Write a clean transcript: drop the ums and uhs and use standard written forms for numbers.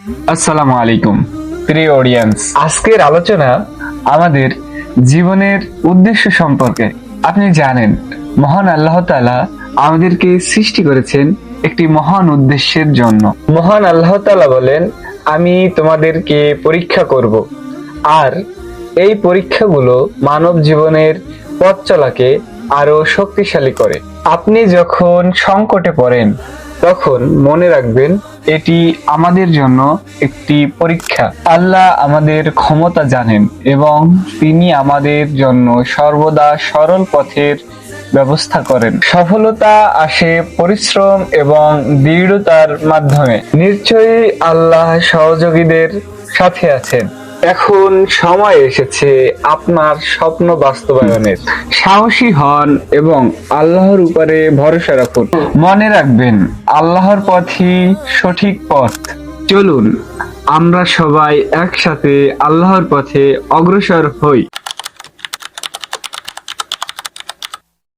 আসসালামু আলাইকুম প্রিয় অডিয়েন্স, আজকের আলোচনা আমাদের জীবনের উদ্দেশ্য সম্পর্কে। আপনি জানেন, মহান আল্লাহ তাআলা আমাদেরকে সৃষ্টি করেছেন একটি মহান উদ্দেশ্যের জন্য। মহান আল্লাহ তাআলা বলেন, আমি তোমাদেরকে পরীক্ষা করব, আর এই পরীক্ষাগুলো মানব জীবনের পথ চলাকে আরো শক্তিশালী করে। আপনি যখন সংকটে পড়েন তখন মনে রাখবেন, এটি আমাদের জন্য একটি পরীক্ষা। আল্লাহ আমাদের ক্ষমতা জানেন এবং তিনি আমাদের জন্য সর্বদা সরল পথের ব্যবস্থা করেন। সফলতা আসে পরিশ্রম এবং দৃঢ়তার মাধ্যমে। নিশ্চয়ই আল্লাহ সহযোগীদের সাথে আছেন। এখন সময় এসেছে আপনার স্বপ্ন বাস্তবায়নের। সাহসী হন এবং আল্লাহর উপরে ভরসা রাখুন। মনে রাখবেন, আল্লাহর পথই সঠিক পথ। চলুন আমরা সবাই একসাথে আল্লাহর পথে অগ্রসর হই।